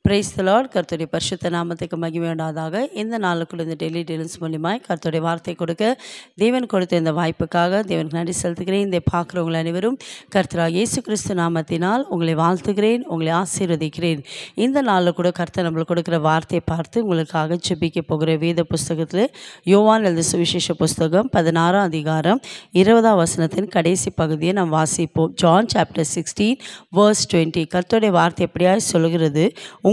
Praise the Lord. கர்த்தருடைய பரிசுத்த நாமத்துக்கு மகிமை உண்டாவதாக. இந்த நாளுக்குள்ள இந்த டெய்லி டீலிங்ஸ் மூலியமாய் கர்த்தருடைய வார்த்தை கொடுக்க தேவன் கொடுத்த இந்த வாய்ப்புக்காக தேவனுக்கு நன்றி செலுத்துகிறேன். இதை பார்க்குறவங்க அனைவரும் கர்த்தராகிய இயேசு கிறிஸ்து நாமத்தினால் உங்களை வாழ்த்துகிறேன், உங்களை ஆசீர்வதிக்கிறேன். இந்த நாளில் கூட கர்த்தர் நம்மளுக்கு கொடுக்குற வார்த்தையை பார்த்து உங்களுக்காக ஜெபிக்க போகிற வேத புஸ்தகத்தில் யோவான் எழுதிய சுவிசேஷ புஸ்தகம் 16ஆம் அதிகாரம் 20ஆம் வசனத்தின் கடைசி பகுதியை நாம் வாசிப்போம். John chapter 16 verse 20. கர்த்தருடைய வார்த்தை எப்படியாய் சொல்கிறது,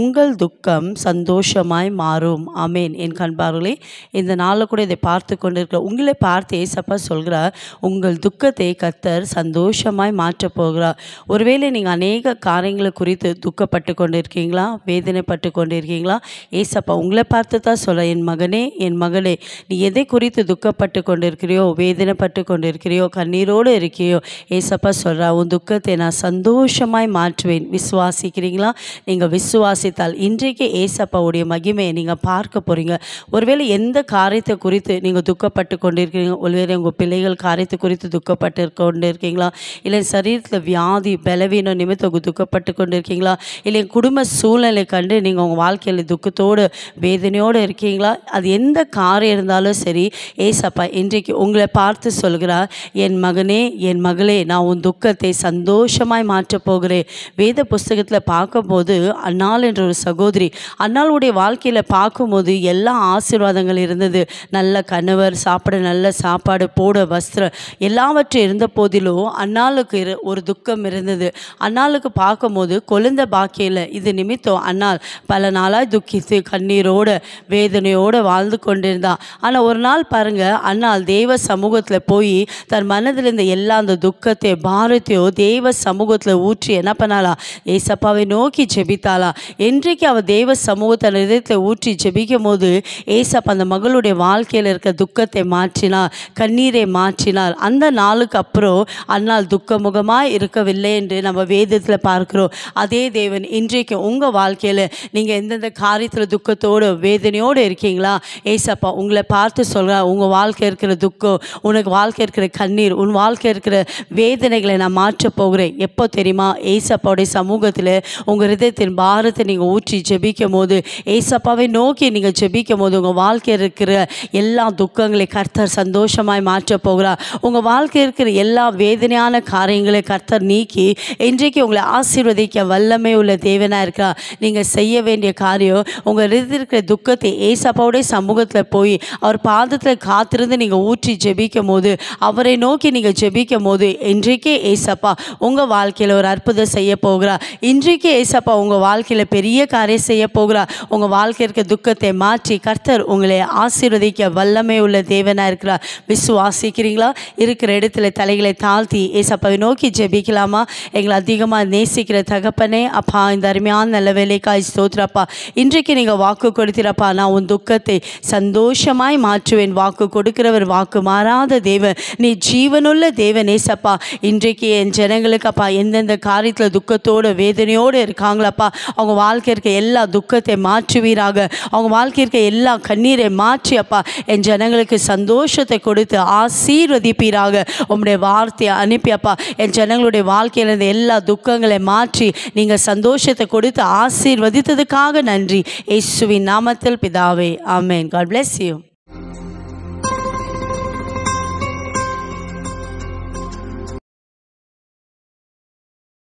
உங்கள் துக்கம் சந்தோஷமாய் மாறும். ஆமேன். என் கண்பார்களே, இந்த நாளில் கூட இதை பார்த்து கொண்டிருக்கிற உங்களை பார்த்து ஏசப்பா சொல்கிறார், உங்கள் துக்கத்தை கர்த்தர் சந்தோஷமாய் மாற்றப் போகிறார். ஒருவேளை நீங்கள் அநேக காரியங்களை குறித்து துக்கப்பட்டு கொண்டிருக்கீங்களா, வேதனைப்பட்டு கொண்டிருக்கீங்களா? ஏசப்பா உங்களை பார்த்து தான் சொல்ல, என் மகனே, என் மகளே, நீ எதை குறித்து துக்கப்பட்டு கொண்டிருக்கிறியோ, வேதனைப்பட்டு கொண்டிருக்கிறியோ, கண்ணீரோடு இருக்கியோ, ஏசப்பா சொல்கிறா, உன் துக்கத்தை நான் சந்தோஷமாய் மாற்றுவேன். விசுவாசிக்கிறீங்களா? நீங்கள் விசுவாசித்தால் இன்றைக்கு ஏசப்பாவுடைய மகிமையை நீங்கள் பார்க்க போகிறீங்க. ஒருவேளை எந்த காரியத்தை குறித்து நீங்கள் துக்கப்பட்டு கொண்டிருக்கிறீங்க, ஒருவேளை உங்கள் பிள்ளைகள் காரியத்தை குறித்து துக்கப்பட்டு கொண்டிருக்கீங்களா, இல்லை சரீரத்தில் வியாதி பலவீனம் நிமித்தம் துக்கப்பட்டு கொண்டிருக்கீங்களா, இல்லை குடும்ப சூழ்நிலை கண்டு நீங்கள் உங்கள் வாழ்க்கையில் துக்கத்தோடு வேதனையோடு இருக்கீங்களா? அது எந்த காரியம் இருந்தாலும் சரி, ஏசப்பா இன்றைக்கு உங்களை பார்த்து சொல்கிறார், என் மகனே, என் மகளே, நான் உன் துக்கத்தை சந்தோஷமாய் மாற்றப் போகிறேன். வேத புஸ்தகத்தில் பார்க்கும்போது அன்னாள் என்ற ஒரு சகோதரி, அன்னாளுடைய வாழ்க்கையில் பார்க்கும்போது எல்லா ஆசீர்வாதங்கள் இருந்தது. நல்ல கணவர், சாப்பிட நல்ல சாப்பாடு, போட வஸ்திரம், எல்லாவற்றும் இருந்த போதிலும் அன்னாளுக்கு ஒரு துக்கம் இருந்தது. அன்னாளுக்கு பார்க்கும்போது குழந்தை பாக்கியில் இது நிமித்தம் அன்னாள் பல நாளாய் துக்கித்து கண்ணீரோடு வேதனையோடு வாழ்ந்து கொண்டிருந்தாள். ஆனால் ஒரு நாள் பாருங்கள், அன்னாள் தேவ சமூகத்தில் போய் தன் மனதில் இருந்த எல்லா அந்த துக்கத்தை பாரத்தையோ தேவ சமூகத்தில் ஊற்றி என்ன பண்ணாளா, ஏசப்பாவை நோக்கி ஜெபித்தாளா. இன்றைக்கு அவள் தேவ சமூகத்தை இதயத்தை ஊற்றி ஜெபிக்கும் போது ஏசப்பா அந்த மகளுடைய வாழ்க்கையில் இருக்க துக்கத்தை மாற்றினார், கண்ணீரை மாற்றினார். அந்த நாளுக்கு அப்புறம் அன்னால் துக்கமுகமாக இருக்கவில்லை என்று நம்ம வேதத்தில் பார்க்கிறோம். அதே தேவன் இன்றைக்கு உங்கள் வாழ்க்கையில் நீங்கள் எந்தெந்த காரியத்தில் துக்கத்தோடு வேதனையோடு இருக்கீங்களா, ஏசப்பா உங்களை பார்த்து சொல்கிறார், உங்கள் வாழ்க்கை இருக்கிற துக்கம், உனக்கு வாழ்க்கை இருக்கிற கண்ணீர், உன் வாழ்க்கை இருக்கிற வேதனைகளை நான் மாற்றப் போகிறேன். எப்போ தெரியுமா? ஏசப்பாவுடைய சமூகத்தில் உங்கள் ஹிருதயத்தின் பாரத்தை நீங்கள் ஊற்றி ஜெபிக்கும் போது, ஏசப்பாவை நோக்கி நீங்கள் ஜெபிக்கும் போது உங்கள் வாழ்க்கையில் இருக்கிற எல்லா துக்கங்களை கர்த்தர் சந்தோஷமாய் மாற்றப் போகிறார். உங்கள் வாழ்க்கையில் இருக்கிற எல்லா வேதனையான காரியங்களை கர்த்தர் நீக்கி இன்றைக்கு உங்களை ஆசீர்வதிக்க வல்லமை உள்ள தேவனாக இருக்கிறார். நீங்கள் செய்ய வேண்டிய காரியம், உங்கள் ஹிருதயத்தில் இருக்கிற துக்கத்தை ஏசப்பாவுடைய சமூகத்தில் போய் அவர் பாதத்தில் காத்திருந்து நீங்கள் ஊற்றி ஜெபிக்கும் போது, அவரை நோக்கி நீங்கள் ஜெபிக்கும் போது, இன்றைக்கே ஏசப்பா உங்கள் வாழ்க்கையில் ஒரு அற்புதம் செய்ய போகிறார். இன்றைக்கு ஏசப்பா உங்கள் வாழ்க்கையில் பெரிய காரியம் செய்ய போகிறார். உங்கள் வாழ்க்கை இருக்க துக்கத்தை மாற்றி கர்த்தர் உங்களை ஆசீர்வதிக்க வல்லமை உள்ள தேவனாக இருக்கிறார். விசுவாசிக்கிறீங்களா? இருக்கிற இடத்துல தலைகளை தாழ்த்தி ஏசப்பாவை நோக்கி ஜெபிக்கலாமா? எங்களை அதிகமாக நேசிக்கிற தகப்பனே, அப்பா, இந்த அருமையான நல்ல வேலைக்காய் ஸ்தோத்திரப்பா. இன்றைக்கு நீங்கள் வாக்கு கொடுத்திரப்பா, நான் உன் துக்கத்தை சந்தோஷமாய் மாற்றுவேன். வாக்கு கொடுக்கிறவர், வாக்கு மாறாத தேவன், நீ ஜீவனுள்ள தேவன் ஏசப்பா. இன்றைக்கு என் ஜனங்களுக்கு அப்பா எந்தெந்த காரியத்தில் துக்கத்தோடு வேதனையோடு இருக்காங்களப்பா, அவங்க வாழ்க்கை இருக்க எல்லா துக்கத்தை மாற்றுவீராக. அவங்க வாழ்க்கை இருக்க எல்லா கண்ணீரை மாற்றி அப்பா என் ஜனங்களுக்கு சந்தோஷத்தை கொடுத்து ஆசீர்வதிப்பீராக. உம்முடைய வார்த்தையை அனுப்பி அப்பா என் ஜனங்களுடைய வாழ்க்கையில் இருந்த எல்லா துக்கங்களை மாற்றி நீங்கள் சந்தோஷத்தை கொடுத்து ஆசீர்வதித்ததுக்காக நன்றி. இயேசுவின் நாமத்தில் பிதாவே, ஆமென். God bless you.